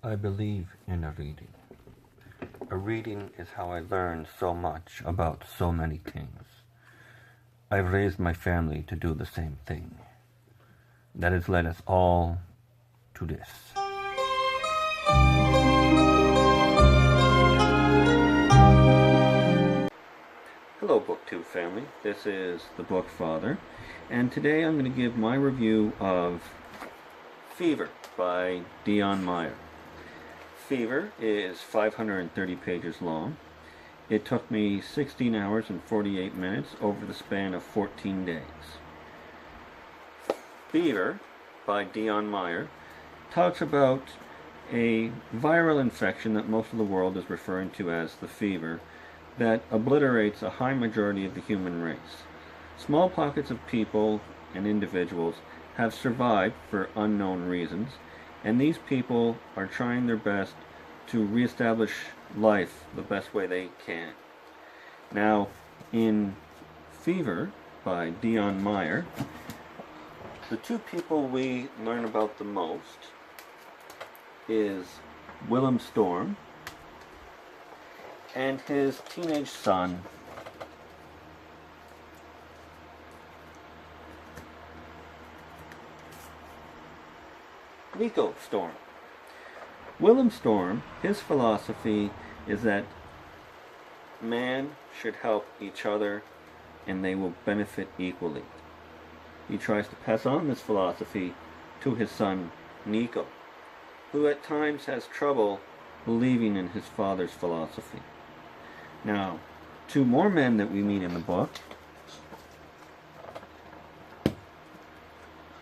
I believe in a reading. A reading is how I learn so much about so many things. I've raised my family to do the same thing. That has led us all to this. Hello, BookTube family. This is the Bookfather, and today I'm going to give my review of Fever by Deon Meyer. Fever is 530 pages long. It took me 16 hours and 48 minutes over the span of 14 days. Fever by Deon Meyer talks about a viral infection that most of the world is referring to as the fever that obliterates a high majority of the human race. Small pockets of people and individuals have survived for unknown reasons, and these people are trying their best to reestablish life the best way they can. Now, in Fever by Deon Meyer, the two people we learn about the most is Willem Storm and his teenage son, Nico Storm. Willem Storm, his philosophy is that man should help each other and they will benefit equally. He tries to pass on this philosophy to his son Nico, who at times has trouble believing in his father's philosophy. Now, two more men that we meet in the book,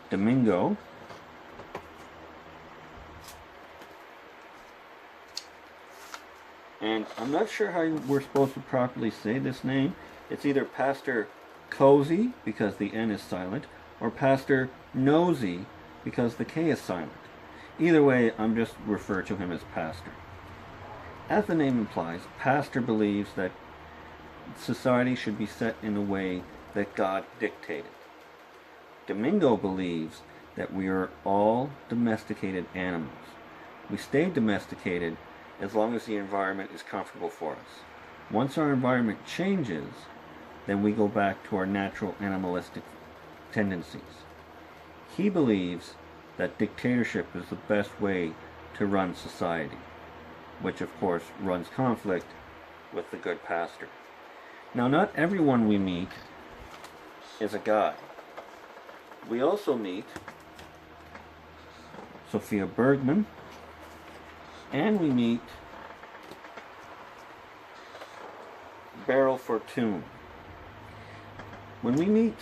Domingo and I'm not sure how we're supposed to properly say this name. It's either Pastor Cozy, because the N is silent, or Pastor Nosy, because the K is silent. Either way, I'm just refer to him as Pastor. As the name implies, Pastor believes that society should be set in a way that God dictated. Domingo believes that we are all domesticated animals. We stay domesticated as long as the environment is comfortable for us. Once our environment changes, then we go back to our natural animalistic tendencies. He believes that dictatorship is the best way to run society, which of course runs conflict with the good pastor. Now, not everyone we meet is a guy. We also meet Sophia Bergman, and we meet Beryl Fortune. When we meet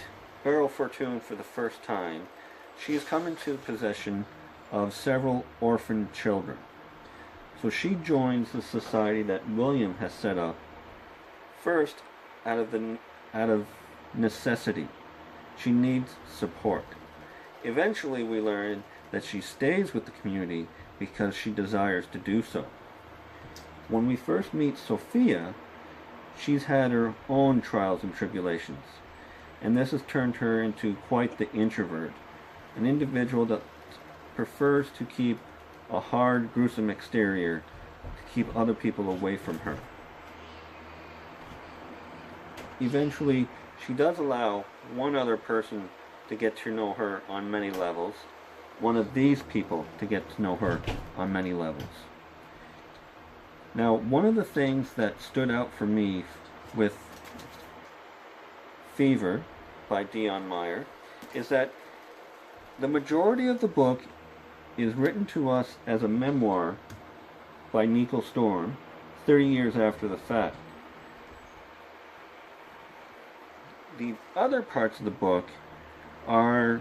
Beryl Fortune for the first time, she has come into possession of several orphan children. So she joins the society that William has set up, first out of necessity. She needs support. Eventually we learn that she stays with the community because she desires to do so. When we first meet Sophia, she's had her own trials and tribulations, and this has turned her into quite the introvert, an individual that prefers to keep a hard, gruesome exterior to keep other people away from her. Eventually, she does allow one other person to get to know her on many levels, one of these people to get to know her on many levels. Now, one of the things that stood out for me with Fever by Deon Meyer is that the majority of the book is written to us as a memoir by Nico Storm 30 years after the fact. The other parts of the book are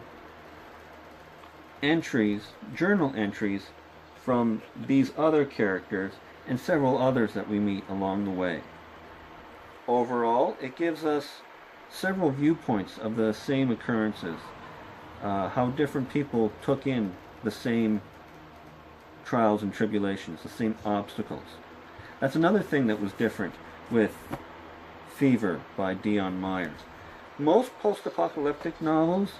entries, journal entries from these other characters and several others that we meet along the way. Overall, it gives us several viewpoints of the same occurrences, how different people took in the same trials and tribulations, the same obstacles. That's another thing that was different with Fever by Deon Meyer. Most post-apocalyptic novels,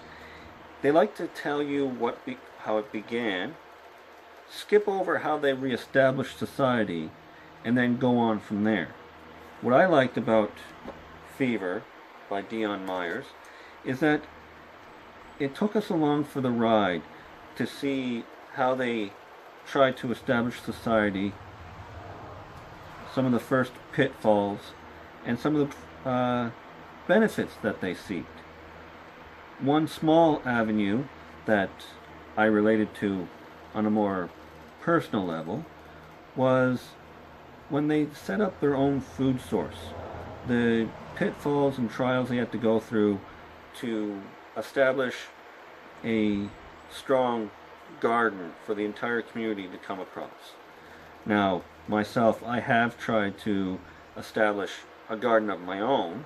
they like to tell you how it began, skip over how they reestablish society and then go on from there. What I liked about Fever by Deon Meyer is that it took us along for the ride to see how they tried to establish society, some of the first pitfalls, and some of the benefits that they seeked. One small avenue that I related to on a more personal level was when they set up their own food source. The pitfalls and trials they had to go through to establish a strong garden for the entire community to come across. Now, myself, I have tried to establish a garden of my own.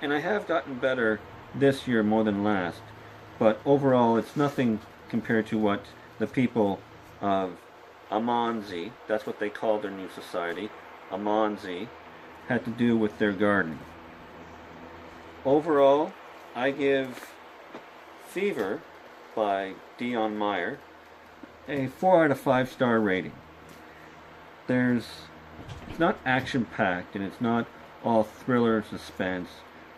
And I have gotten better this year more than last, but overall it's nothing compared to what the people of Amanzi, that's what they called their new society, Amanzi, had to do with their garden. Overall, I give Fever by Deon Meyer a 4 out of 5 star rating. It's not action-packed, and it's not all thriller, suspense,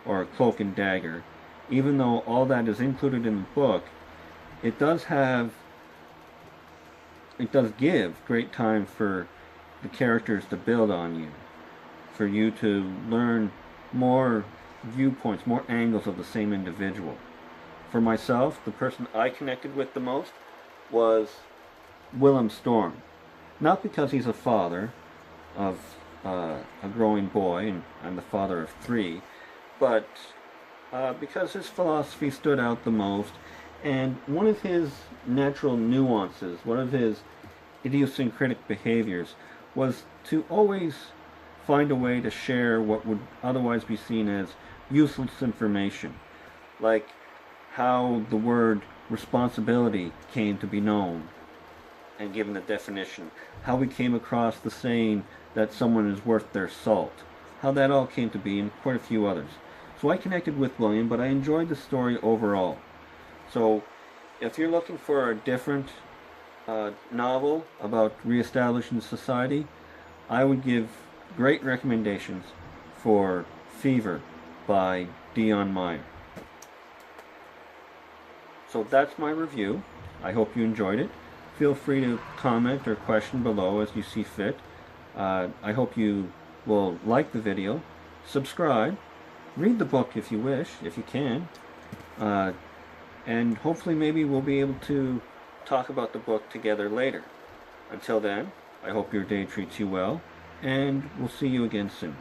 or cloak and dagger. Even though all that is included in the book, it does give great time for the characters to build on you, for you to learn more viewpoints, more angles of the same individual. For myself, the person I connected with the most was Willem Storm. Not because he's a father of a growing boy, and I'm the father of 3, but because his philosophy stood out the most, and one of his natural nuances, one of his idiosyncratic behaviors, was to always find a way to share what would otherwise be seen as useless information, like how the word responsibility came to be known and given a definition, how we came across the saying that someone is worth their salt, how that all came to be, and quite a few others. So I connected with William, but I enjoyed the story overall. So if you're looking for a different novel about reestablishing society, I would give great recommendations for Fever by Deon Meyer. So that's my review. I hope you enjoyed it. Feel free to comment or question below as you see fit. I hope you will like the video, subscribe, read the book if you wish, if you can, and hopefully maybe we'll be able to talk about the book together later. Until then, I hope your day treats you well, and we'll see you again soon.